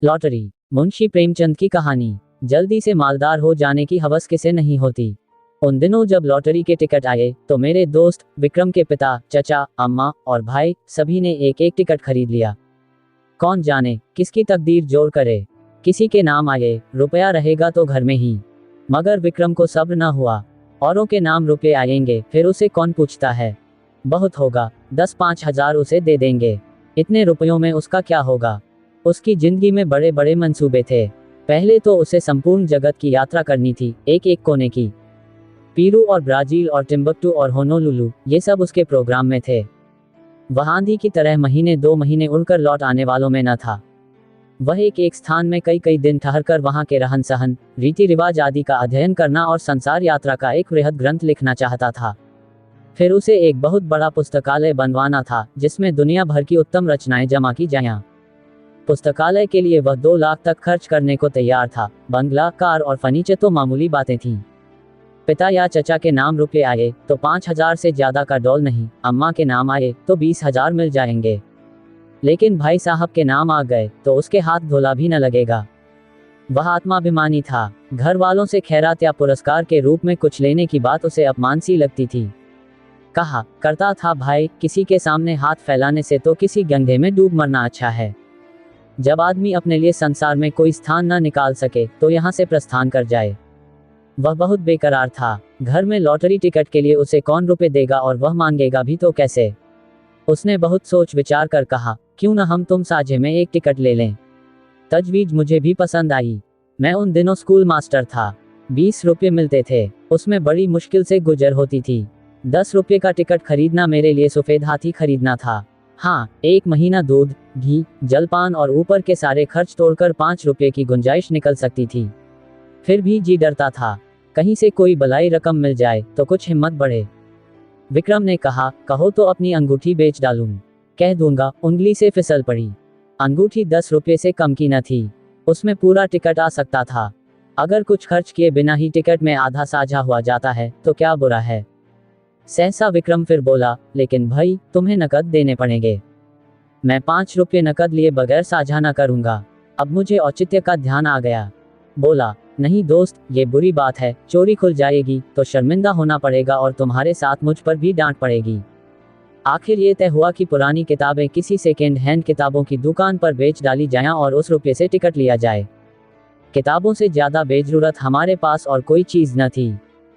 Lottery. Munshi Premchand की कहानी। जल्दी से मालदार हो जाने की हवस किसे नहीं होती। उन दिनों जब लॉटरी के टिकट आए तो मेरे दोस्त, विक्रम के पिता, चचा, अम्मा और भाई सभी ने एक एक टिकट खरीद लिया। कौन जाने किसकी तकदीर जोर करे। किसी के नाम आए, रुपया रहेगा तो घर में ही। मगर विक्रम को सब्र न हुआ। औरों के नाम रुपये आएंगे फिर उसे कौन पूछता है। बहुत होगा, 10-5 हजार उसे दे देंगे। इतने रुपयों में उसका क्या होगा। उसकी जिंदगी में बड़े बड़े मंसूबे थे। पहले तो उसे संपूर्ण जगत की यात्रा करनी थी, एक एक कोने की। पीरू और ब्राजील और टिम्बकटू और होनोलुलु, ये सब उसके प्रोग्राम में थे। वह आंधी की तरह महीने 2 महीने उड़कर लौट आने वालों में न था। वह एक एक स्थान में कई कई दिन ठहरकर वहां के रहन सहन, रीति रिवाज आदि का अध्ययन करना और संसार यात्रा का एक वृहद ग्रंथ लिखना चाहता था। फिर उसे एक बहुत बड़ा पुस्तकालय बनवाना था जिसमें दुनिया भर की उत्तम रचनाएं जमा की जाएं। पुस्तकालय के लिए वह 2 लाख तक खर्च करने को तैयार था। बंगला, कार और फर्नीचर तो मामूली बातें थीं। पिता या चचा के नाम रुपये आए तो 5,000 से ज्यादा का डौल नहीं, अम्मा के नाम आए तो 20,000 मिल जाएंगे। लेकिन भाई साहब के नाम आ गए तो उसके हाथ धोला भी न लगेगा। वह आत्माभिमानी था। घर वालों से खैरात या पुरस्कार के रूप में कुछ लेने की बात उसे अपमान सी लगती थी। कहा करता था, भाई, किसी के सामने हाथ फैलाने से तो किसी गंगे में डूब मरना अच्छा है। जब आदमी अपने लिए संसार में कोई स्थान न निकाल सके तो यहाँ से प्रस्थान कर जाए। वह बहुत बेकरार था। घर में लॉटरी टिकट के लिए उसे कौन रुपए देगा और वह मांगेगा भी तो कैसे। उसने बहुत सोच विचार कर कहा, क्यों न हम तुम साझे में एक टिकट ले लें। तजवीज मुझे भी पसंद आई। मैं उन दिनों स्कूल मास्टर था। 20 रुपये मिलते थे, उसमें बड़ी मुश्किल से गुजर होती थी। 10 रुपये का टिकट खरीदना मेरे लिए सफेद हाथी खरीदना था। हाँ, 1 महीना दूध, घी, जलपान और ऊपर के सारे खर्च तोड़कर 5 रुपये की गुंजाइश निकल सकती थी। फिर भी जी डरता था, कहीं से कोई बलाई रकम मिल जाए तो कुछ हिम्मत बढ़े। विक्रम ने कहा, कहो तो अपनी अंगूठी बेच डालूं। कह दूंगा। उंगली से फिसल पड़ी। अंगूठी 10 रुपये से कम की न थी। उसमें पूरा टिकट आ सकता था। अगर कुछ खर्च किए बिना ही टिकट में आधा साझा हुआ जाता है तो क्या बुरा है। सहसा विक्रम फिर बोला, लेकिन भाई, तुम्हें नकद देने पड़ेंगे। मैं 5 रुपये नकद लिए बगैर साझा न करूंगा। अब मुझे औचित्य का ध्यान आ गया। बोला, नहीं दोस्त, ये बुरी बात है। चोरी खुल जाएगी तो शर्मिंदा होना पड़ेगा और तुम्हारे साथ मुझ पर भी डांट पड़ेगी। आखिर ये तय हुआ कि पुरानी किताबें किसी सेकेंड हैंड किताबों की दुकान पर बेच डाली जाएं और उस रुपये से टिकट लिया जाए। किताबों से ज्यादा बेजरूरत हमारे पास और कोई चीज न थी।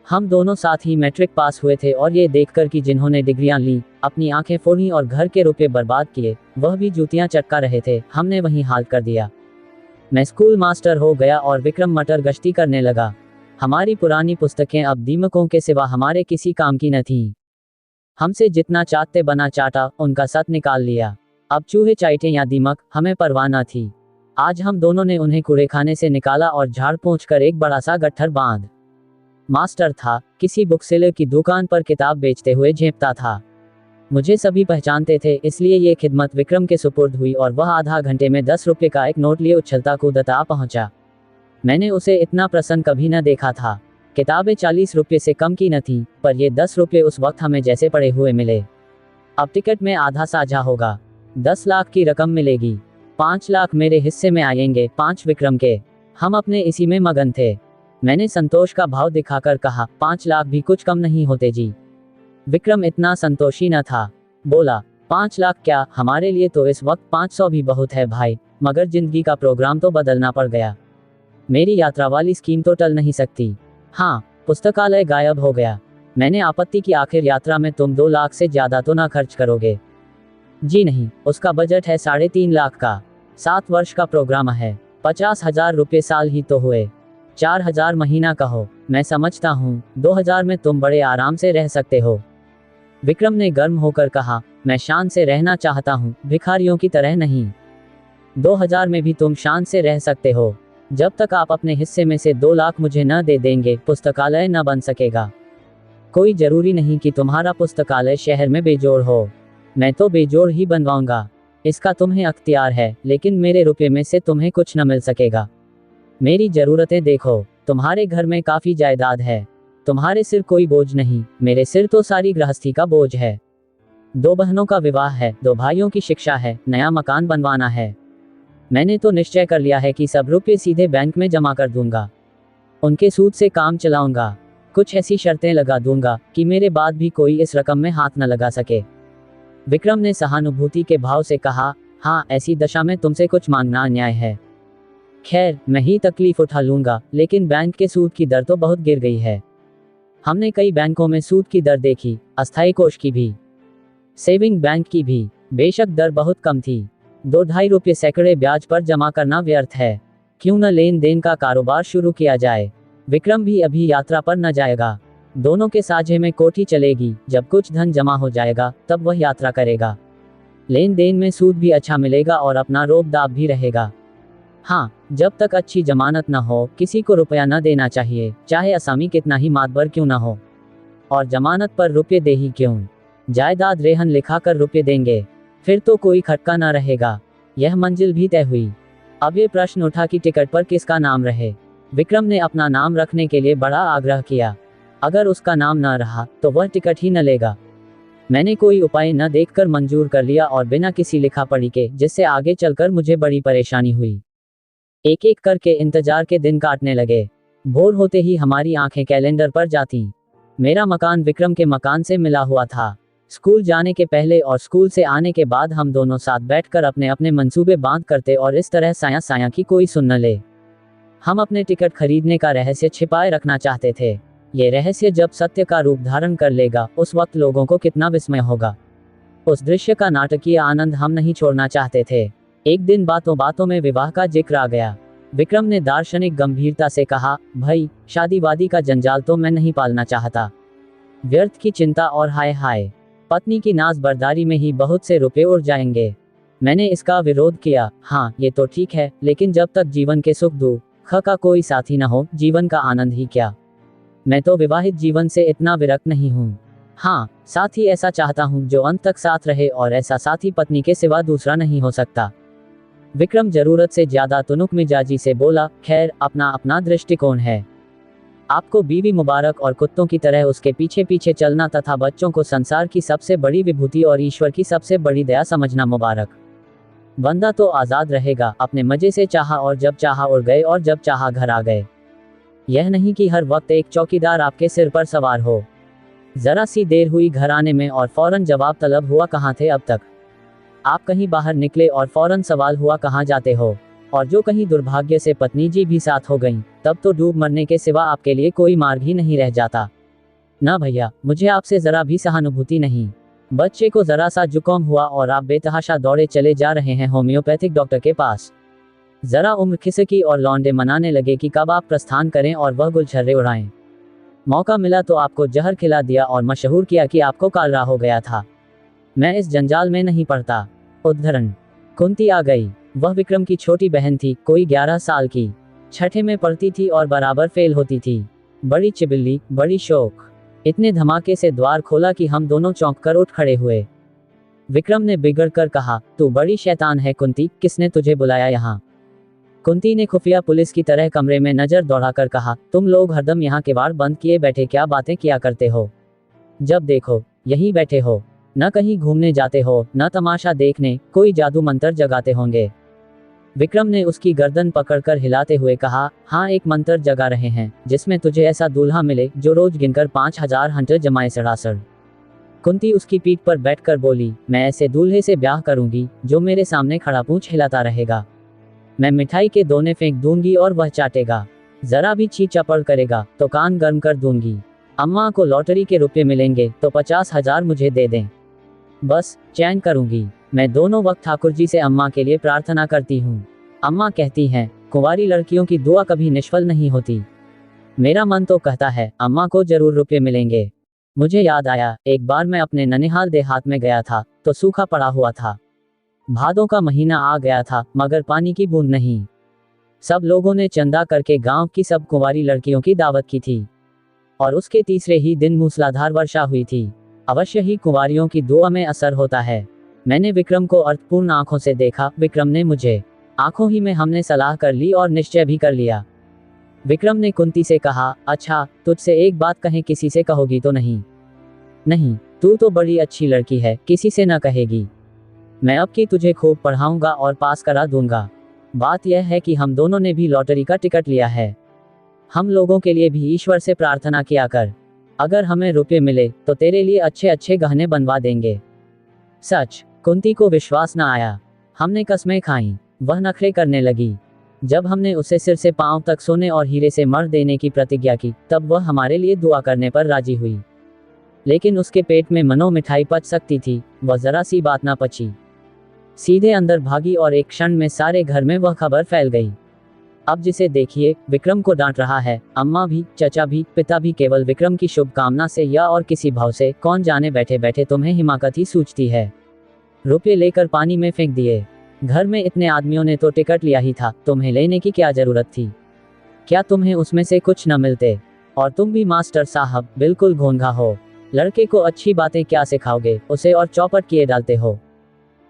हम दोनों साथ ही मैट्रिक पास हुए थे और ये देखकर कि जिन्होंने डिग्रियां ली, अपनी आंखें फोड़ी और घर के रुपए बर्बाद किए, वह भी जूतियां चटका रहे थे, हमने वही हाल कर दिया। मैं स्कूल मास्टर हो गया और विक्रम मटर गश्ती करने लगा। हमारी पुरानी पुस्तकें अब दीमकों के सिवा हमारे किसी काम की न थीं। हमसे जितना चाटते बना चाटा, उनका सत निकाल लिया। अब चूहे चाटे या दीमक, हमें परवाह न थी। आज हम दोनों ने उन्हें कूड़ेखाने से निकाला और झाड़ पोंछ कर एक बड़ा सा गट्ठर बांध। मास्टर था, किसी बुक सेलर की दुकान पर किताब बेचते हुए झेपता था। मुझे सभी पहचानते थे, इसलिए ये खिदमत विक्रम के सुपुर्द हुई और वह आधा घंटे में 10 रुपये का एक नोट लिए उछलता कूदता पहुंचा। मैंने उसे इतना प्रसन्न कभी न देखा था। किताबें 40 रुपये से कम की न थी, पर ये 10 रुपये उस वक्त हमें जैसे पड़े हुए मिले। अब टिकट में आधा साझा होगा, 10 लाख की रकम मिलेगी। 5 लाख मेरे हिस्से में आएंगे, 5 विक्रम के। हम अपने इसी में मगन थे। मैंने संतोष का भाव दिखाकर कहा, 5 लाख भी कुछ कम नहीं होते जी। विक्रम इतना संतोषी न था। बोला, 5 लाख क्या, हमारे लिए तो इस वक्त 500 भी बहुत है भाई। मगर जिंदगी का प्रोग्राम तो बदलना पड़ गया। मेरी यात्रा वाली स्कीम तो टल नहीं सकती। हाँ, पुस्तकालय गायब हो गया। मैंने आपत्ति की, आखिर यात्रा में तुम 2 लाख से ज्यादा तो ना खर्च करोगे। जी नहीं, उसका बजट है 3.5 लाख का। 7 वर्ष का प्रोग्राम है। 50,000 रुपये साल ही तो हुए। 4,000 महीना कहो। मैं समझता हूँ 2,000 में तुम बड़े आराम से रह सकते हो। विक्रम ने गर्म होकर कहा, मैं शान से रहना चाहता हूँ, भिखारियों की तरह नहीं। 2,000 में भी तुम शान से रह सकते हो। जब तक आप अपने हिस्से में से 2 लाख मुझे न दे देंगे, पुस्तकालय न बन सकेगा। कोई जरूरी नहीं कि तुम्हारा पुस्तकालय शहर में बेजोड़ हो। मैं तो बेजोड़ ही बनवाऊंगा। इसका तुम्हें अख्तियार है, लेकिन मेरे रुपये में से तुम्हें कुछ न मिल सकेगा। मेरी जरूरतें देखो, तुम्हारे घर में काफी जायदाद है। तुम्हारे सिर कोई बोझ नहीं, मेरे सिर तो सारी गृहस्थी का बोझ है। 2 बहनों का विवाह है, 2 भाइयों की शिक्षा है, नया मकान बनवाना है। मैंने तो निश्चय कर लिया है कि सब रुपये सीधे बैंक में जमा कर दूंगा। उनके सूद से काम चलाऊंगा। कुछ ऐसी शर्तें लगा दूंगा कि मेरे बाद भी कोई इस रकम में हाथ न लगा सके। विक्रम ने सहानुभूति के भाव से कहा, हाँ, ऐसी दशा में तुमसे कुछ मांगना अन्याय है। खैर, मैं ही तकलीफ उठा लूंगा, लेकिन बैंक के सूद की दर तो बहुत गिर गई है। हमने कई बैंकों में सूद की दर देखी, अस्थायी कोष की भी, सेविंग बैंक की भी। बेशक दर बहुत कम थी, 2-2.5 रुपये सैकड़े ब्याज पर जमा करना व्यर्थ है। क्यों न लेन देन का कारोबार शुरू किया जाए। विक्रम भी अभी यात्रा पर न जाएगा। दोनों के साझे में कोठी चलेगी। जब कुछ धन जमा हो जाएगा तब वह यात्रा करेगा। लेन देन में सूद भी अच्छा मिलेगा और अपना रोब दाब भी रहेगा। हाँ, जब तक अच्छी जमानत न हो किसी को रुपया न देना चाहिए, चाहे असामी कितना ही मातबर क्यों न हो। और जमानत पर रुपये दे ही क्यों, जायदाद रेहन लिखा कर रुपये देंगे, फिर तो कोई खटका न रहेगा। यह मंजिल भी तय हुई। अब ये प्रश्न उठा कि टिकट पर किसका नाम रहे। विक्रम ने अपना नाम रखने के लिए बड़ा आग्रह किया। अगर उसका नाम न रहा तो वह टिकट ही न लेगा। मैंने कोई उपाय न देखकर मंजूर कर लिया और बिना किसी लिखा पढ़ी के, जिससे आगे चलकर मुझे बड़ी परेशानी हुई। एक एक करके इंतजार के दिन काटने लगे। भोर होते ही हमारी आंखें कैलेंडर पर जाती। मेरा मकान विक्रम के मकान से मिला हुआ था। स्कूल जाने के पहले और स्कूल से आने के बाद हम दोनों साथ बैठकर अपने अपने मंसूबे बांध करते और इस तरह साया साया की कोई सुन न ले। हम अपने टिकट खरीदने का रहस्य छिपाए रखना चाहते थे। ये रहस्य जब सत्य का रूप धारण कर लेगा उस वक्त लोगों को कितना विस्मय होगा। उस दृश्य का नाटकीय आनंद हम नहीं छोड़ना चाहते थे। एक दिन बातों बातों में विवाह का जिक्र आ गया। विक्रम ने दार्शनिक गंभीरता से कहा, भाई, शादी वादी का जंजाल तो मैं नहीं पालना चाहता। व्यर्थ की चिंता और हाय हाय, पत्नी की नाज बर्दारी में ही बहुत से रुपए उड़ जाएंगे। मैंने इसका विरोध किया। हाँ, ये तो ठीक है, लेकिन जब तक जीवन के सुख दुख का कोई साथी न हो, जीवन का आनंद ही क्या। मैं तो विवाहित जीवन से इतना विरक्त नहीं हूँ। हाँ, साथी ऐसा चाहता हूँ जो अंत तक साथ रहे, और ऐसा साथी पत्नी के सिवा दूसरा नहीं हो सकता। विक्रम जरूरत से ज्यादा तुनुक मिजाजी से बोला, खैर, अपना अपना दृष्टिकोण है। आपको बीवी मुबारक और कुत्तों की तरह उसके पीछे पीछे चलना तथा बच्चों को संसार की सबसे बड़ी विभूति और ईश्वर की सबसे बड़ी दया समझना मुबारक। बंदा तो आजाद रहेगा, अपने मजे से चाहा और जब चाहा उड़ गए और जब चाहा घर आ गए। यह नहीं कि हर वक्त एक चौकीदार आपके सिर पर सवार हो। जरा सी देर हुई घर आने में और फौरन जवाब तलब हुआ, कहाँ थे अब तक। आप कहीं बाहर निकले और फौरन सवाल हुआ, कहाँ जाते हो। और जो कहीं दुर्भाग्य से पत्नी जी भी साथ हो गईं, तब तो डूब मरने के सिवा आपके लिए कोई मार्ग ही नहीं रह जाता। ना भैया, मुझे आपसे जरा भी सहानुभूति नहीं। बच्चे को जरा सा जुकाम हुआ और आप बेतहाशा दौड़े चले जा रहे हैं होम्योपैथिक डॉक्टर के पास। जरा उम्र खिसकी और लौंडे मनाने लगे कि कब आप प्रस्थान करें और वह गुलछर्रे उड़ाएं। मौका मिला तो आपको जहर खिला दिया और मशहूर किया कि आपको कालरा हो गया था। मैं इस जंजाल में नहीं पड़ता। उद्धरण। कुंती आ गई। वह विक्रम की छोटी बहन थी, कोई 11 साल की। छठे में पढ़ती थी और बराबर फेल होती थी। बड़ी चिबिल्ली, बड़ी शौक। इतने धमाके से द्वार खोला कि हम दोनों चौंक कर उठ खड़े हुए। विक्रम ने बिगड़ कर कहा, तू बड़ी शैतान है कुंती, किसने तुझे बुलाया यहाँ। कुंती ने खुफिया पुलिस की तरह कमरे में नजर दौड़ाकर कहा, तुम लोग हरदम यहाँ किवाड़ बंद किए बैठे क्या बातें किया करते हो। जब देखो यहीं बैठे हो, न कहीं घूमने जाते हो, न तमाशा देखने, कोई जादू मंत्र जगाते होंगे। विक्रम ने उसकी गर्दन पकड़कर हिलाते हुए कहा, हाँ, एक मंत्र जगा रहे हैं, जिसमें तुझे ऐसा दूल्हा मिले जो रोज गिनकर 5000 हंटर जमाए सड़ासड़। कुंती उसकी पीठ पर बैठकर बोली, मैं ऐसे दूल्हे से ब्याह करूंगी जो मेरे सामने खड़ा पूंछ हिलाता रहेगा। मैं मिठाई के दोने फेंक दूंगी और वह चाटेगा। जरा भी छी चपड़ करेगा तो कान गर्म कर दूंगी। अम्मा को लॉटरी के रुपए मिलेंगे तो 50,000 मुझे दे दें, बस चैन करूंगी। मैं दोनों वक्त ठाकुर जी से अम्मा के लिए प्रार्थना करती हूँ। अम्मा कहती हैं, कुंवारी लड़कियों की दुआ कभी निष्फल नहीं होती। मेरा मन तो कहता है अम्मा को जरूर रुपए मिलेंगे। मुझे याद आया, एक बार मैं अपने ननिहाल देहात में गया था तो सूखा पड़ा हुआ था। भादों का महीना आ गया था, मगर पानी की बूंद नहीं। सब लोगों ने चंदा करके गांव की सब कुंवारी लड़कियों की दावत की थी और उसके तीसरे ही दिन मूसलाधार वर्षा हुई थी। अवश्य ही कुंवारियों की दुआ में असर होता है। मैंने विक्रम को अर्थपूर्ण आंखों से देखा, विक्रम ने मुझे। आंखों ही में हमने सलाह कर ली और निश्चय भी कर लिया। विक्रम ने कुंती से कहा, अच्छा, तुझसे एक बात कहें, किसी से कहोगी तो नहीं। नहीं, तू तो बड़ी अच्छी लड़की है, किसी से न कहेगी। मैं अब की तुझे खूब पढ़ाऊंगा और पास करा दूंगा। बात यह है कि हम दोनों ने भी लॉटरी का टिकट लिया है। हम लोगों के लिए भी ईश्वर से प्रार्थना किया कर, अगर हमें रुपए मिले तो तेरे लिए अच्छे अच्छे गहने बनवा देंगे। सच। कुंती को विश्वास न आया। हमने कस्में खाई। वह नखरे करने लगी। जब हमने उसे सिर से पांव तक सोने और हीरे से मर देने की प्रतिज्ञा की, तब वह हमारे लिए दुआ करने पर राजी हुई। लेकिन उसके पेट में मनो मिठाई पच सकती थी, वह जरा सी बात ना पची। सीधे अंदर भागी और एक क्षण में सारे घर में वह खबर फैल गई। अब जिसे देखिए विक्रम को डांट रहा है, अम्मा भी, चचा भी, पिता भी, केवल विक्रम की शुभकामना से या और किसी भाव से, कौन जाने बैठे बैठे तुम्हें हिमाकत ही सूझती है। रुपये लेकर पानी में फेंक दिए। घर में इतने आदमियों ने तो टिकट लिया ही था, तुम्हें लेने की क्या जरूरत थी? क्या तुम्हें उसमें से कुछ न मिलते? और तुम भी मास्टर साहब बिल्कुल घोंघा हो। लड़के को अच्छी बातें क्या सिखाओगे, उसे और चौपट किए डालते हो।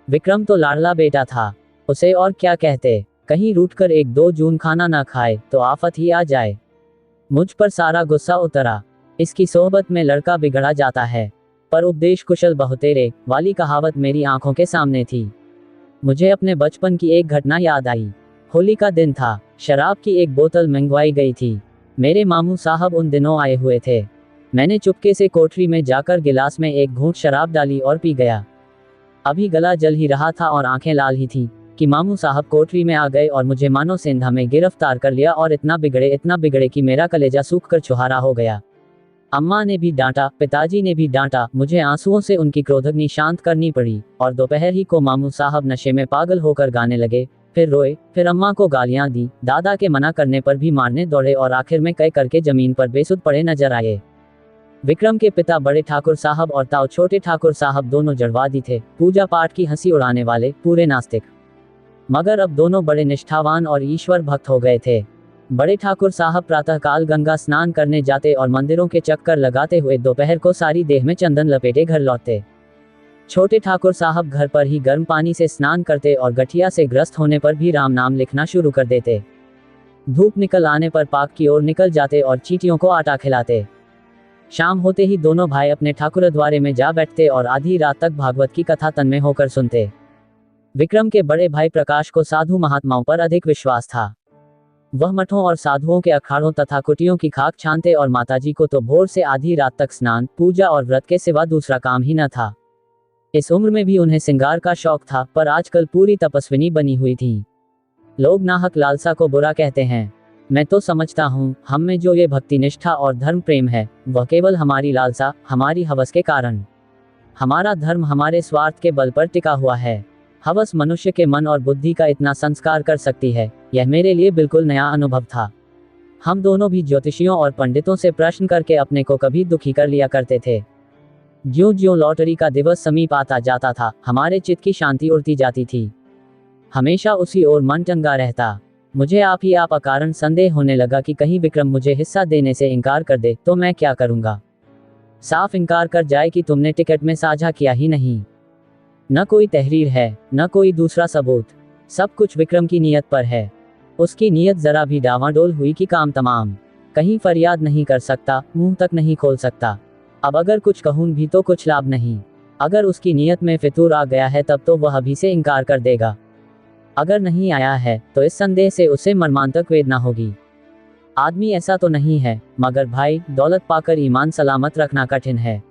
विक्रम तो लाडला बेटा था, उसे और क्या कहते। कहीं रूठकर 1-2 जून खाना ना खाए तो आफत ही आ जाए। मुझ पर सारा गुस्सा उतरा। इसकी सोहबत में लड़का बिगड़ा जाता है। पर उपदेश कुशल बहुतेरे वाली कहावत मेरी आंखों के सामने थी। मुझे अपने बचपन की एक घटना याद आई। होली का दिन था। शराब की एक बोतल मंगवाई गई थी। मेरे मामू साहब उन दिनों आए हुए थे। मैंने चुपके से कोठरी में जाकर गिलास में एक घूंट शराब डाली और पी गया। अभी गला जल ही रहा था और आंखें लाल ही थी कि मामू साहब कोठरी में आ गए और मुझे मानो सेंधा में गिरफ्तार कर लिया और इतना बिगड़े कि मेरा कलेजा सूख कर छुहारा हो गया। अम्मा ने भी डांटा, पिताजी ने भी डांटा। मुझे आंसुओं से उनकी क्रोधाग्नि शांत करनी पड़ी और दोपहर ही को मामू साहब नशे में पागल होकर गाने लगे। फिर रोए, फिर अम्मा को गालियां दी, दादा के मना करने पर भी मारने दौड़े और आखिर में कई करके जमीन पर बेसुध पड़े नजर आए। विक्रम के पिता बड़े ठाकुर साहब और ताऊ छोटे ठाकुर साहब दोनों जड़वादी थे, पूजा पाठ की हंसी उड़ाने वाले, पूरे नास्तिक। मगर अब दोनों बड़े निष्ठावान और ईश्वर भक्त हो गए थे। बड़े ठाकुर साहब प्रातःकाल गंगा स्नान करने जाते और मंदिरों के चक्कर लगाते हुए दोपहर को सारी देह में चंदन लपेटे घर लौटते। छोटे ठाकुर साहब घर पर ही गर्म पानी से स्नान करते और गठिया से ग्रस्त होने पर भी राम नाम लिखना शुरू कर देते। धूप निकल आने पर पाक की ओर निकल जाते और चींटियों को आटा खिलाते। शाम होते ही दोनों भाई अपने ठाकुर द्वारे में जा बैठते और आधी रात तक भागवत की कथा तन्मय होकर सुनते। विक्रम के बड़े भाई प्रकाश को साधु महात्माओं पर अधिक विश्वास था। वह मठों और साधुओं के अखाड़ों तथा कुटियों की खाक छानते और माताजी को तो भोर से आधी रात तक स्नान, पूजा और व्रत के सिवा दूसरा काम ही न था। इस उम्र में भी उन्हें श्रृंगार का शौक था, पर आजकल पूरी तपस्विनी बनी हुई थी। लोग नाहक लालसा को बुरा कहते हैं। मैं तो समझता हूँ, हम में जो ये भक्ति निष्ठा और धर्म प्रेम है, वह केवल हमारी लालसा, हमारी हवस के कारण। हमारा धर्म हमारे स्वार्थ के बल पर टिका हुआ है। हवस मनुष्य के मन और बुद्धि का इतना संस्कार कर सकती है, यह मेरे लिए बिल्कुल नया अनुभव था। हम दोनों भी ज्योतिषियों और पंडितों से प्रश्न करके अपने को कभी दुखी कर लिया करते थे। ज्यों-ज्यों लॉटरी का दिवस समीप आता जाता था, हमारे चित्त की शांति उड़ती जाती थी। हमेशा उसी ओर मन टंगा रहता। मुझे आप ही आप अकारण संदेह होने लगा कि कहीं विक्रम मुझे हिस्सा देने से इनकार कर दे तो मैं क्या करूंगा। साफ इनकार कर जाए कि तुमने टिकट में साझा किया ही नहीं। न कोई तहरीर है, न कोई दूसरा सबूत। सब कुछ विक्रम की नीयत पर है। उसकी नीयत जरा भी डावाडोल हुई कि काम तमाम। कहीं फरियाद नहीं कर सकता, मुंह तक नहीं खोल सकता। अब अगर कुछ कहूं भी तो कुछ लाभ नहीं। अगर उसकी नीयत में फितूर आ गया है तब तो वह अभी से इनकार कर देगा। अगर नहीं आया है तो इस संदेह से उसे मर्मांतक वेदना होगी। आदमी ऐसा तो नहीं है, मगर भाई, दौलत पाकर ईमान सलामत रखना कठिन है।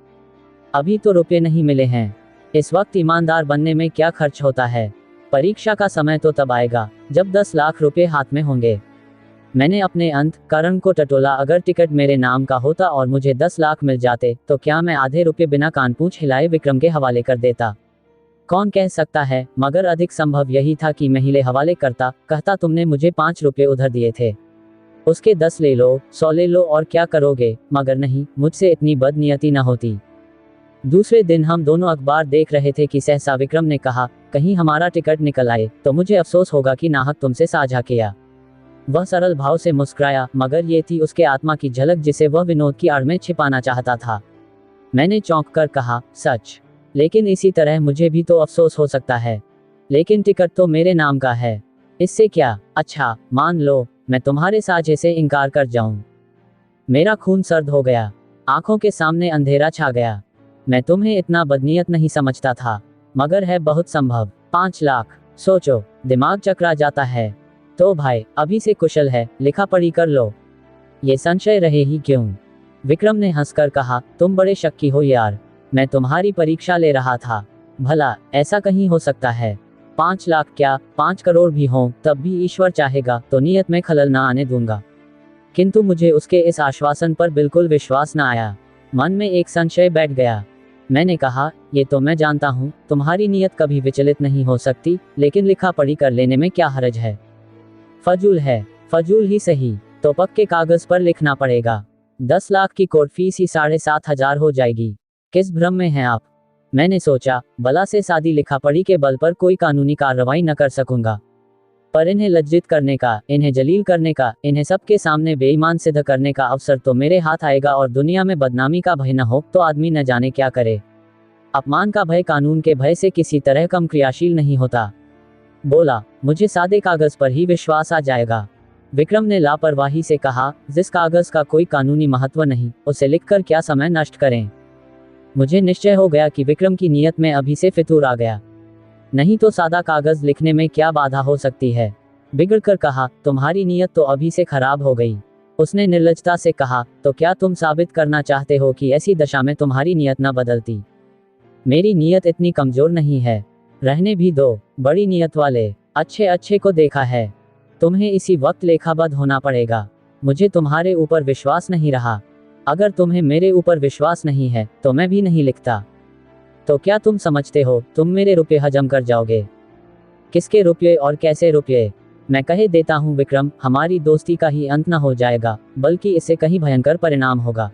अभी तो रुपये नहीं मिले हैं। इस वक्त ईमानदार बनने में क्या खर्च होता है। परीक्षा का समय तो तब आएगा जब 10 लाख रुपए हाथ में होंगे। मैंने अपने अंतःकरण को टटोला, अगर टिकट मेरे नाम का होता और मुझे 10 लाख मिल जाते तो क्या मैं आधे रुपए बिना कान पूछ हिलाए विक्रम के हवाले कर देता? कौन कह सकता है, मगर अधिक संभव यही था कि मैं हिले हवाले करता, कहता तुमने मुझे 5 रुपए उधर दिए थे, उसके 10 ले लो, 100 ले लो और क्या करोगे। मगर नहीं, मुझसे इतनी बदनियती न होती। दूसरे दिन हम दोनों अखबार देख रहे थे कि सहसा विक्रम ने कहा, कहीं हमारा टिकट निकल आए तो मुझे अफसोस होगा कि नाहक तुमसे साझा किया। वह सरल भाव से मुस्कुराया, मगर ये थी उसके आत्मा की झलक जिसे वह विनोद की आड़ में छिपाना चाहता था। मैंने चौंक कर कहा, सच? लेकिन इसी तरह मुझे भी तो अफसोस हो सकता है। लेकिन टिकट तो मेरे नाम का है, इससे क्या? अच्छा, मान लो मैं तुम्हारे साझे से इनकार कर जाऊं। मेरा खून सर्द हो गया, आंखों के सामने अंधेरा छा गया। मैं तुम्हें इतना बदनीयत नहीं समझता था, मगर है बहुत संभव। 5 लाख, सोचो, दिमाग चकरा जाता है। तो भाई अभी से कुशल है, लिखा पढ़ी कर लो। ये संशय रहे ही क्यों? विक्रम ने हंसकर कहा, तुम बड़े शक्की हो यार, मैं तुम्हारी परीक्षा ले रहा था। भला ऐसा कहीं हो सकता है? 5 लाख क्या 5 करोड़ भी हों तब भी ईश्वर चाहेगा तो नियत में खलल ना आने दूंगा। किंतु मुझे उसके इस आश्वासन पर बिल्कुल विश्वास न आया। मन में एक संशय बैठ गया। मैंने कहा, ये तो मैं जानता हूँ, तुम्हारी नियत कभी विचलित नहीं हो सकती, लेकिन लिखा पढ़ी कर लेने में क्या हर्ज है? फजूल है। फजूल ही सही, तो पक्के कागज पर लिखना पड़ेगा। 10 लाख की कोर्ट फीस ही 7,500 हो जाएगी। किस भ्रम में हैं आप? मैंने सोचा, बला से सादी लिखा पढ़ी के बल पर कोई कानूनी कार्रवाई न कर सकूंगा, पर इन्हें लज्जित करने का, इन्हें जलील करने का, इन्हें सबके सामने बेईमान सिद्ध करने का अवसर तो मेरे हाथ आएगा, और दुनिया में बदनामी का भय न हो तो आदमी न जाने क्या करे। अपमान का भय कानून के भय से किसी तरह कम क्रियाशील नहीं होता। बोला, मुझे सादे कागज पर ही विश्वास आ जाएगा। विक्रम ने लापरवाही से कहा, जिस कागज का कोई कानूनी महत्व नहीं, उसे लिखकर क्या समय नष्ट करें? मुझे निश्चय हो गया कि विक्रम की नीयत में अभी से फितूर आ गया। नहीं तो सादा कागज लिखने में क्या बाधा हो सकती है? बिगड़कर कहा, तुम्हारी नीयत तो अभी से खराब हो गई। उसने निर्लजता से कहा, तो क्या तुम साबित करना चाहते हो कि ऐसी दशा में तुम्हारी नीयत न बदलती? मेरी नीयत इतनी कमजोर नहीं है। रहने भी दो, बड़ी नीयत वाले अच्छे अच्छे को देखा है। तुम्हें इसी वक्त लेखाबद्ध होना पड़ेगा। मुझे तुम्हारे ऊपर विश्वास नहीं रहा। अगर तुम्हें मेरे ऊपर विश्वास नहीं है तो मैं भी नहीं लिखता। तो क्या तुम समझते हो तुम मेरे रुपये हजम कर जाओगे? किसके रुपये और कैसे रुपये? मैं कहे देता हूँ विक्रम, हमारी दोस्ती का ही अंत न हो जाएगा, बल्कि इससे कहीं भयंकर परिणाम होगा।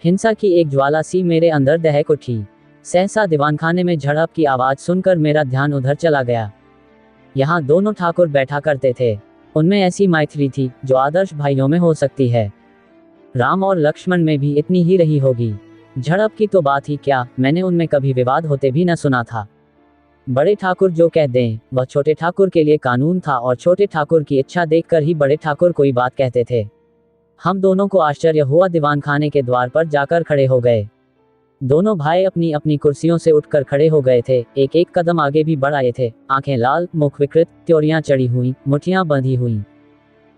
हिंसा की एक ज्वाला सी मेरे अंदर दहक उठी। सहसा दीवानखाने में झड़प की आवाज सुनकर मेरा ध्यान उधर चला गया। यहाँ दोनों ठाकुर बैठा करते थे। उनमें ऐसी मैत्री थी जो आदर्श भाइयों में हो सकती है। राम और लक्ष्मण में भी इतनी ही रही होगी। झड़प की तो बात ही क्या, मैंने उनमें कभी विवाद होते भी न सुना था। बड़े ठाकुर जो कह दें वह छोटे ठाकुर के लिए कानून था, और छोटे ठाकुर की इच्छा देखकर ही बड़े ठाकुर कोई बात कहते थे। हम दोनों को आश्चर्य हुआ, दीवानखाने के द्वार पर जाकर खड़े हो गए। दोनों भाई अपनी अपनी कुर्सियों से उठकर खड़े हो गए थे। एक एक कदम आगे भी बढ़ आए थे। आंखें लाल, मुख विकृत, त्योरियां चढ़ी हुई, मुठियां बंधी हुई।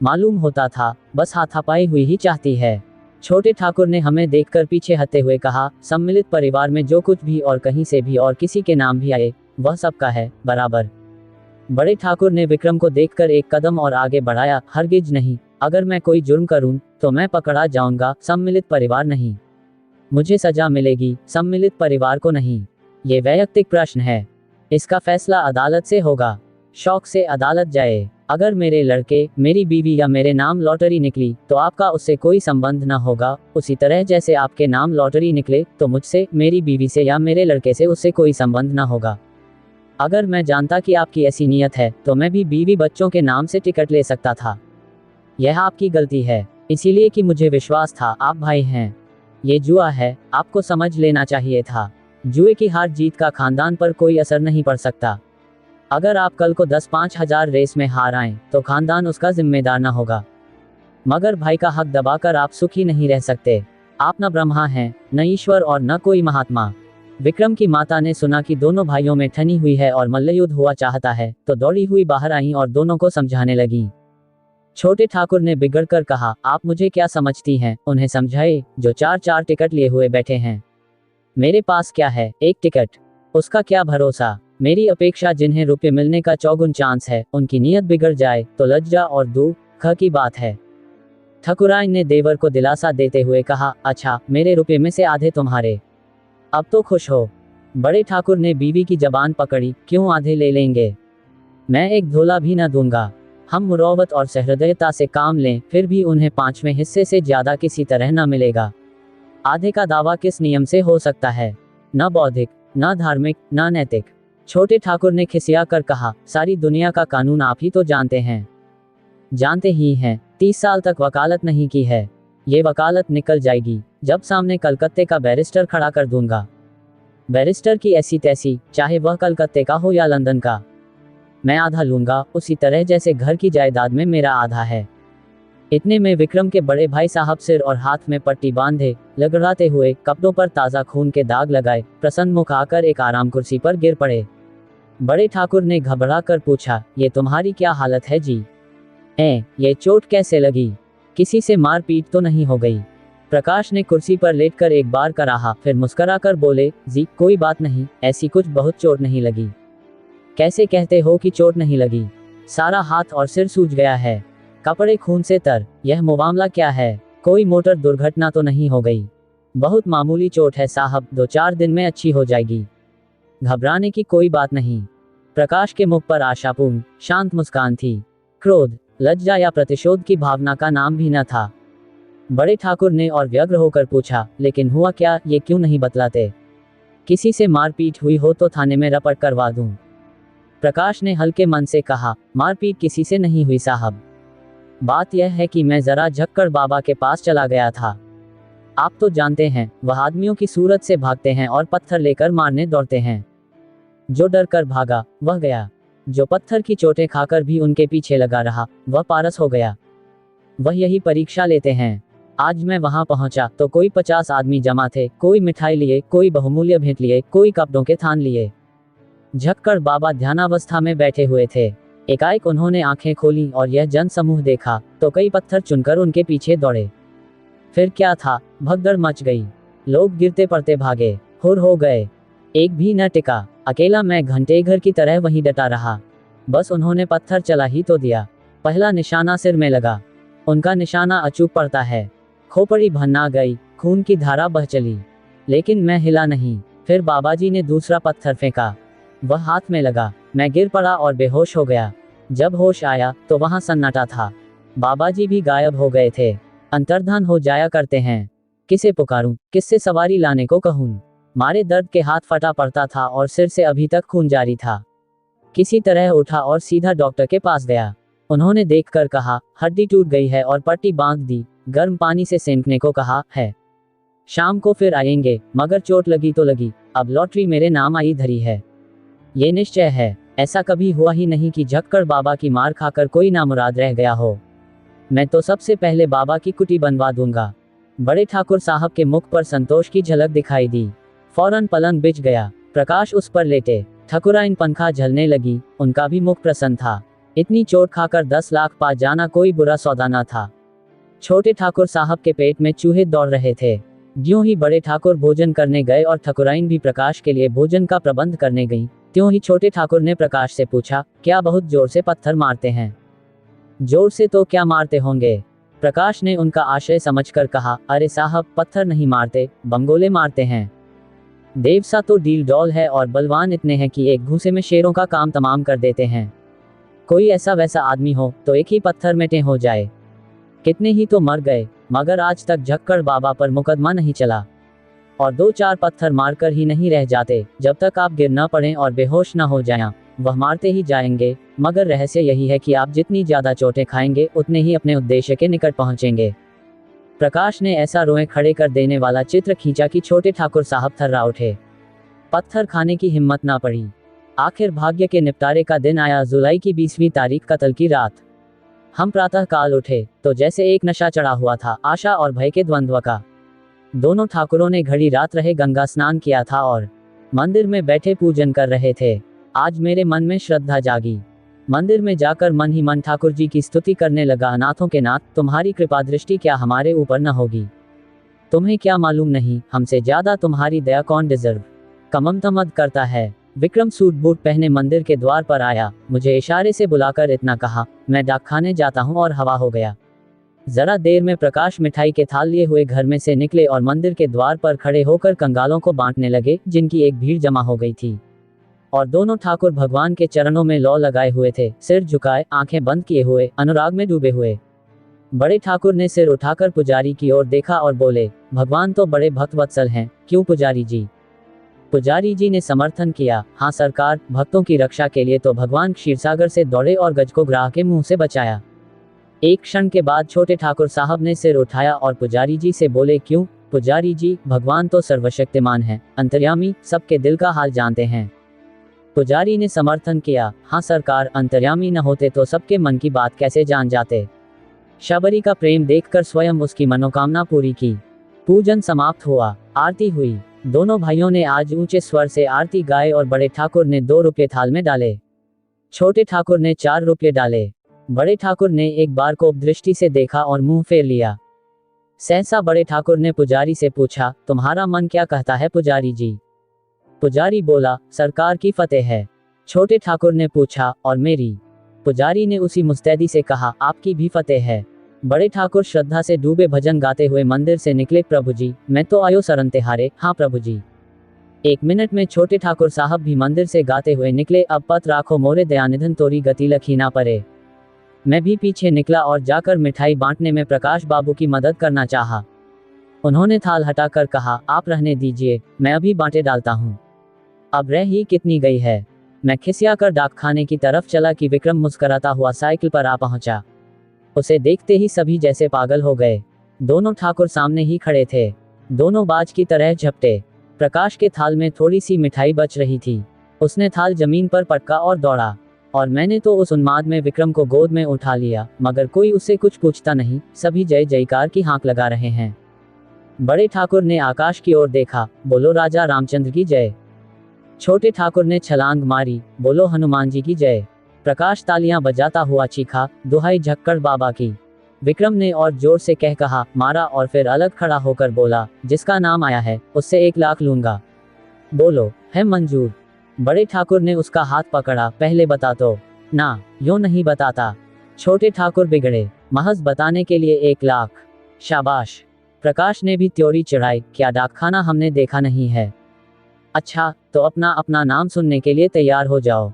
मालूम होता था बस हाथापाई हुई ही चाहती है। छोटे ठाकुर ने हमें देखकर पीछे हटते हुए कहा, सम्मिलित परिवार में जो कुछ भी और कहीं से भी और किसी के नाम भी आए वह सबका है बराबर। बड़े ठाकुर ने विक्रम को देखकर एक कदम और आगे बढ़ाया, हरगिज नहीं, अगर मैं कोई जुर्म करूं तो मैं पकड़ा जाऊंगा, सम्मिलित परिवार नहीं। मुझे सजा मिलेगी, सम्मिलित परिवार को नहीं। ये वैयक्तिक प्रश्न है, इसका फैसला अदालत से होगा। शौक से अदालत जाए। अगर मेरे लड़के, मेरी बीवी या मेरे नाम लॉटरी निकली तो आपका उससे कोई संबंध न होगा, उसी तरह जैसे आपके नाम लॉटरी निकले तो मुझसे, मेरी बीवी से या मेरे लड़के से उससे कोई संबंध न होगा। अगर मैं जानता कि आपकी ऐसी नीयत है तो मैं भी बीवी बच्चों के नाम से टिकट ले सकता था। यह आपकी गलती है, इसीलिए कि मुझे विश्वास था आप भाई हैं। ये जुआ है, आपको समझ लेना चाहिए था। जुए की हार जीत का खानदान पर कोई असर नहीं पड़ सकता। अगर आप कल को 10-5 हजार रेस में हार आएं तो खानदान उसका जिम्मेदार न होगा, मगर भाई का हक दबाकर आप सुखी नहीं रह सकते। आप न ब्रह्मा हैं, न ईश्वर और न कोई महात्मा। विक्रम की माता ने सुना कि दोनों भाइयों में ठनी हुई है और मल्लयुद्ध हुआ चाहता है, तो दौड़ी हुई बाहर आई और दोनों को समझाने लगी। छोटे ठाकुर ने बिगड़कर कहा, आप मुझे क्या समझती हैं, उन्हें समझाए जो 4-4 टिकट लिए हुए बैठे हैं। मेरे पास क्या है, एक टिकट, उसका क्या भरोसा। मेरी अपेक्षा जिन्हें रुपये मिलने का चौगुन चांस है, उनकी नीयत बिगड़ जाए तो लज्जा और दुख की बात है। ठकुराइन ने देवर को दिलासा देते हुए कहा, अच्छा, मेरे रुपये में से आधे तुम्हारे, अब तो खुश हो। बड़े ठाकुर ने बीवी की जबान पकड़ी, क्यों आधे ले लेंगे, मैं एक धोला भी न दूंगा। हम मुरौवत और सहृदयता से काम लें, फिर भी उन्हें 5वें हिस्से से ज्यादा किसी तरह न मिलेगा। आधे का दावा किस नियम से हो सकता है, न बौद्धिक, न धार्मिक, न नैतिक। छोटे ठाकुर ने खिसिया कर कहा, सारी दुनिया का कानून आप ही तो जानते हैं। जानते ही हैं, 30 साल तक वकालत नहीं की है। ये वकालत निकल जाएगी जब सामने कलकत्ते का बैरिस्टर खड़ा कर दूंगा। बैरिस्टर की ऐसी तैसी, चाहे वह कलकत्ते का हो या लंदन का। मैं आधा लूंगा, उसी तरह जैसे घर की जायदाद में मेरा आधा है। इतने में विक्रम के बड़े भाई साहब सिर और हाथ में पट्टी बांधे, लगड़ाते हुए, कपड़ों पर ताज़ा खून के दाग लगाए, प्रसन्न मुख आकर एक आराम कुर्सी पर गिर पड़े। बड़े ठाकुर ने घबरा कर पूछा, ये तुम्हारी क्या हालत है जी? ये चोट कैसे लगी? किसी से मारपीट तो नहीं हो गई? प्रकाश ने कुर्सी पर लेटकर एक बार कराहा, फिर मुस्कुराकर बोले, जी कोई बात नहीं, ऐसी कुछ बहुत चोट नहीं लगी। कैसे कहते हो कि चोट नहीं लगी? सारा हाथ और सिर सूज गया है, कपड़े खून से तर। यह मामला क्या है? कोई मोटर दुर्घटना तो नहीं हो गई? बहुत मामूली चोट है साहब, 2-4 दिन में अच्छी हो जाएगी। घबराने की कोई बात नहीं। प्रकाश के मुख पर आशापूर्ण, शांत मुस्कान थी। क्रोध, लज्जा या प्रतिशोध की भावना का नाम भी न था। बड़े ठाकुर ने और व्यग्र होकर पूछा, लेकिन हुआ क्या, ये क्यों नहीं बतलाते? किसी से मारपीट हुई हो तो थाने में रपट करवा दूं। प्रकाश ने हल्के मन से कहा, मारपीट किसी से नहीं हुई साहब। बात यह है कि मैं जरा झक्कड़ बाबा के पास चला गया था। आप तो जानते हैं, वह आदमियों की सूरत से भागते हैं और पत्थर लेकर मारने दौड़ते हैं। जो डर कर भागा, वह गया। जो पत्थर की चोटें खाकर भी उनके पीछे लगा रहा, वह पारस हो गया। वह यही परीक्षा लेते हैं। आज मैं वहां पहुंचा तो कोई 50 आदमी जमा थे, कोई मिठाई लिए, कोई बहुमूल्य भेंट लिए, कोई कपड़ों के थान लिए। झक्कड़ बाबा ध्यानावस्था में बैठे हुए थे। एकाएक उन्होंने आंखें खोली और यह जन समूह देखा तो कई पत्थर चुनकर उनके पीछे दौड़े। फिर क्या था, भगदड़ मच गई। लोग गिरते पड़ते भागे, हुर हो गए। एक भी न टिका। अकेला मैं घंटे घर की तरह वहीं डटा रहा। बस उन्होंने पत्थर चला ही तो दिया। पहला निशाना सिर में लगा। उनका निशाना अचूक पड़ता है। खोपड़ी भन्ना गई, खून की धारा बह चली, लेकिन मैं हिला नहीं। फिर बाबाजी ने दूसरा पत्थर फेंका, वह हाथ में लगा। मैं गिर पड़ा और बेहोश हो गया। जब होश आया तो वहां सन्नाटा था। बाबाजी भी गायब हो गए थे। अंतर्धान हो जाया करते हैं। किसे पुकारूं, किससे सवारी लाने को कहूं? मारे दर्द के हाथ फटा पड़ता था और सिर से अभी तक खून जारी था। किसी तरह उठा और सीधा डॉक्टर के पास गया। उन्होंने देखकर कहा, हड्डी टूट गई है और पट्टी बांध दी। गर्म पानी से सेंकने को कहा है। शाम को फिर आएंगे, मगर चोट लगी तो लगी। अब लॉटरी मेरे नाम आई धरी है। ये निश्चय है, ऐसा कभी हुआ ही नहीं कि झक्कड़ बाबा की मार खाकर कोई नामुराद रह गया हो। मैं तो सबसे पहले बाबा की कुटी बनवा दूंगा। बड़े ठाकुर साहब के मुख पर संतोष की झलक दिखाई दी। फौरन पलंग बिछ गया। प्रकाश उस पर लेटे। ठकुराइन पंखा झलने लगी, उनका भी मुख प्रसन्न था। इतनी चोट खाकर 10 लाख पा जाना कोई बुरा सौदा न था। छोटे ठाकुर साहब के पेट में चूहे दौड़ रहे थे। ज्यों ही बड़े ठाकुर भोजन करने गए और ठकुराइन भी प्रकाश के लिए भोजन का प्रबंध करने गई, त्यों ही छोटे ठाकुर ने प्रकाश से पूछा, क्या बहुत जोर से पत्थर मारते हैं? जोर से तो क्या मारते होंगे? प्रकाश ने उनका आशय समझकर कहा, अरे साहब, पत्थर नहीं मारते, बंगोले मारते हैं। देवसा तो डील डॉल है और बलवान इतने हैं कि एक घूसे में शेरों का काम तमाम कर देते हैं। कोई ऐसा वैसा आदमी हो तो एक ही पत्थर में टें हो जाए। कितने ही तो मर गए, मगर आज तक झक्कड़ बाबा पर मुकदमा नहीं चला। और 2-4 पत्थर मारकर ही नहीं रह जाते। जब तक आप गिर न पड़ें और बेहोश न हो जाएं, वह मारते ही जाएंगे। मगर रहस्य यही है कि आप जितनी ज्यादा चोटें खाएंगे, उतने ही अपने उद्देश्य के निकट पहुंचेंगे। प्रकाश ने ऐसा रोए खड़े कर देने वाला चित्र खींचा कि छोटे ठाकुर साहब थर्रा उठे। पत्थर खाने की हिम्मत ना पड़ी। आखिर भाग्य के निपटारे का दिन आया। जुलाई की 20वीं तारीख कत्ल की रात। हम प्रातः काल उठे तो जैसे एक नशा चढ़ा हुआ था, आशा और भय के द्वंद्व का। दोनों ठाकुरों ने घड़ी रात रहे गंगा स्नान किया था और मंदिर में बैठे पूजन कर रहे थे। आज मेरे मन में श्रद्धा जागी। मंदिर में जाकर मन ही मन ठाकुर जी की स्तुति करने लगा। अनाथों के नाथ, तुम्हारी कृपा दृष्टि क्या हमारे ऊपर न होगी? तुम्हें क्या मालूम नहीं, हमसे ज्यादा तुम्हारी दया कौन डिजर्व कममतमद करता है। विक्रम सूट बूट पहने मंदिर के द्वार पर आया, मुझे इशारे से बुलाकर इतना कहा, मैं डाकखाने जाता हूँ, और हवा हो गया। जरा देर में प्रकाश मिठाई के थाल लिए हुए घर में से निकले और मंदिर के द्वार पर खड़े होकर कंगालों को बांटने लगे, जिनकी एक भीड़ जमा हो गई थी। और दोनों ठाकुर भगवान के चरणों में लौ लगाए हुए थे, सिर झुकाए, आंखें बंद किए हुए, अनुराग में डूबे हुए। बड़े ठाकुर ने सिर उठाकर पुजारी की ओर देखा और बोले, भगवान तो बड़े भक्त वत्सल हैं, क्यों पुजारी जी? पुजारी जी ने समर्थन किया, हाँ सरकार, भक्तों की रक्षा के लिए तो भगवान क्षीरसागर से दौड़े और गज को ग्राह के मुंह से बचाया। एक क्षण के बाद छोटे ठाकुर साहब ने सिर उठाया और पुजारी जी से बोले, क्यों पुजारी जी, भगवान तो सर्वशक्तिमान है, अंतर्यामी, सबके दिल का हाल जानते हैं। पुजारी ने समर्थन किया, हाँ सरकार, अंतर्यामी न होते तो सबके मन की बात कैसे जान जाते। शबरी का प्रेम देखकर स्वयं उसकी मनोकामना पूरी की। पूजन समाप्त हुआ, आरती हुई। दोनों भाइयों ने आज ऊंचे स्वर से आरती गाए और बड़े ठाकुर ने 2 रुपये थाल में डाले। छोटे ठाकुर ने 4 रुपये डाले। बड़े ठाकुर ने एक बार को दृष्टि से देखा और मुंह फेर लिया। सहसा बड़े ठाकुर ने पुजारी से पूछा, तुम्हारा मन क्या कहता है पुजारी जी? पुजारी बोला, सरकार की फतेह है। छोटे ठाकुर ने पूछा, और मेरी? पुजारी ने उसी मुस्तैदी से कहा, आपकी भी फतेह है। बड़े ठाकुर श्रद्धा से डूबे भजन गाते हुए मंदिर से निकले। प्रभु जी, मैं तो आयो शरण तिहारे। हाँ प्रभु जी। 1 मिनट में छोटे ठाकुर साहब भी मंदिर से गाते हुए निकले। अब पत राखो मोरे दयानिधन तोरी गति लखी ना परे। मैं भी पीछे निकला और जाकर मिठाई बांटने में प्रकाश बाबू की मदद करना चाहा। उन्होंने थाल हटाकर कहा, आप रहने दीजिए, मैं अभी बांटे डालता हूँ। अब रह ही कितनी गई है। मैं खिसियाकर डाकखाने की तरफ चला कि विक्रम मुस्कुराता हुआ साइकिल पर आ पहुंचा। उसे देखते ही सभी जैसे पागल हो गए। दोनों ठाकुर सामने ही खड़े थे, दोनों बाज की तरह झपटे। प्रकाश के थाल में थोड़ी सी मिठाई बच रही थी। उसने थाल जमीन पर पटका और दौड़ा, और मैंने तो उस उन्माद में विक्रम को गोद में उठा लिया, मगर कोई उससे कुछ पूछता नहीं। सभी जय जयकार की हाँक लगा रहे हैं। बड़े ठाकुर ने आकाश की ओर देखा, बोलो राजा रामचंद्र की जय। छोटे ठाकुर ने छलांग मारी, बोलो हनुमान जी की जय। प्रकाश तालियां बजाता हुआ चीखा, दुहाई झक्कड़ बाबा की। विक्रम ने और जोर से कहा, मारा, और फिर अलग खड़ा होकर बोला, जिसका नाम आया है उससे 1 लाख लूंगा। बोलो, है मंजूर? बड़े ठाकुर ने उसका हाथ पकड़ा, पहले बता तो। ना, यूं नहीं बताता। छोटे ठाकुर बिगड़े, महज बताने के लिए 1 लाख। शाबाश। प्रकाश ने भी त्योरी चढ़ाई, क्या डाकखाना हमने देखा नहीं है? अच्छा, तो अपना अपना नाम सुनने के लिए तैयार हो जाओ।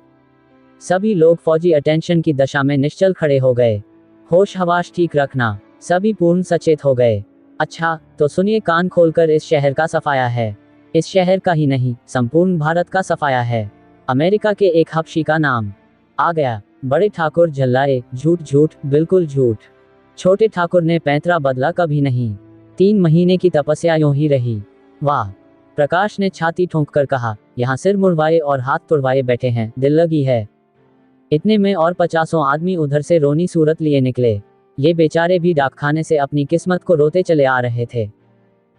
सभी लोग फौजी अटेंशन की दशा में निश्चल खड़े हो गए। होश हवाश ठीक रखना। सभी पूर्ण सचेत हो गए। अच्छा, तो सुनिए कान खोलकर, इस शहर का सफाया है। इस शहर का ही नहीं, संपूर्ण भारत का सफाया है। अमेरिका के एक हबशी का नाम आ गया। बड़े ठाकुर झल्लाए, झूठ झूठ, बिल्कुल झूठ। छोटे ठाकुर ने पैंतरा बदला, कभी नहीं। 3 महीने की तपस्या यूं ही रही। वाह। प्रकाश ने छाती ठोंक कर कहा, यहाँ सिर मुड़वाए और हाथ तुड़वाए बैठे हैं, दिल लगी है। इतने में और 50 आदमी उधर से रोनी सूरत लिए निकले। ये बेचारे भी डाकखाने से अपनी किस्मत को रोते चले आ रहे थे।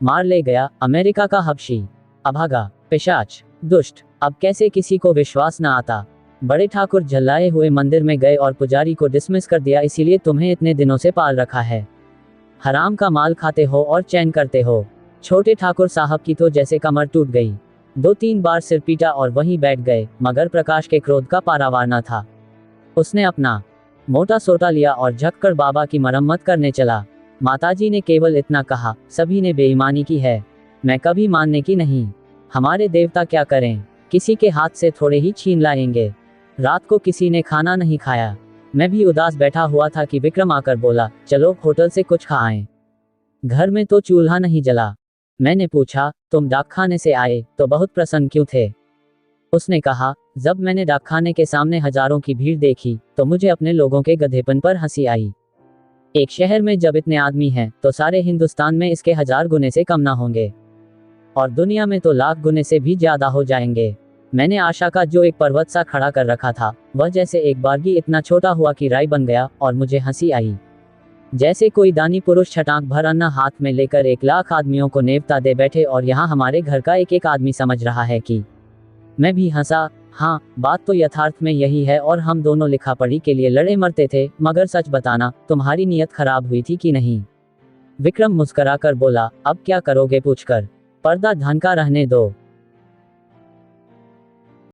मार ले गया अमेरिका का हबशी, अभागा, पिशाच, दुष्ट। अब कैसे किसी को विश्वास न आता। बड़े ठाकुर झल्लाए हुए मंदिर में गए और पुजारी को डिसमिस कर दिया, इसीलिए तुम्हें इतने दिनों से पाल रखा है। हराम का माल खाते हो और चैन करते हो। छोटे ठाकुर साहब की तो जैसे कमर टूट गई। 2-3 बार सिर पीटा और वहीं बैठ गए, मगर प्रकाश के क्रोध का पारावार न था। उसने अपना मोटा सोटा लिया और झक्कड़ बाबा की मरम्मत करने चला। माताजी ने केवल इतना कहा, सभी ने बेईमानी की है, मैं कभी मानने की नहीं। हमारे देवता क्या करें, किसी के हाथ से थोड़े ही छीन लाएंगे। रात को किसी ने खाना नहीं खाया। मैं भी उदास बैठा हुआ था कि विक्रम आकर बोला, चलो होटल से कुछ खाएं। घर में तो चूल्हा नहीं जला। मैंने पूछा, तुम डाकखाने से आए तो बहुत प्रसन्न क्यों थे? उसने कहा, जब मैंने डाकखाने के सामने हजारों की भीड़ देखी तो मुझे अपने लोगों के गधेपन पर हंसी आई। एक शहर में जब इतने आदमी हैं तो सारे हिंदुस्तान में इसके 1000 गुने से कम ना होंगे, और दुनिया में तो लाख गुने से भी ज्यादा हो जाएंगे। मैंने आशा का जो एक पर्वत सा खड़ा कर रखा था, वह जैसे एक बारगी इतना छोटा हुआ कि राई बन गया, और मुझे हंसी आई। जैसे कोई दानी पुरुष छटाक भर अन्न हाथ में लेकर 1 लाख आदमियों को नेवता दे बैठे, और यहाँ हमारे घर का एक एक आदमी समझ रहा है कि। मैं भी हंसा। हाँ, बात तो यथार्थ में यही है, और हम दोनों लिखा पढ़ी के लिए लड़े मरते थे। मगर सच बताना, तुम्हारी नीयत खराब हुई थी कि नहीं? विक्रम मुस्कुराकर बोला, अब क्या करोगे पूछकर? पर्दा ढंका रहने दो।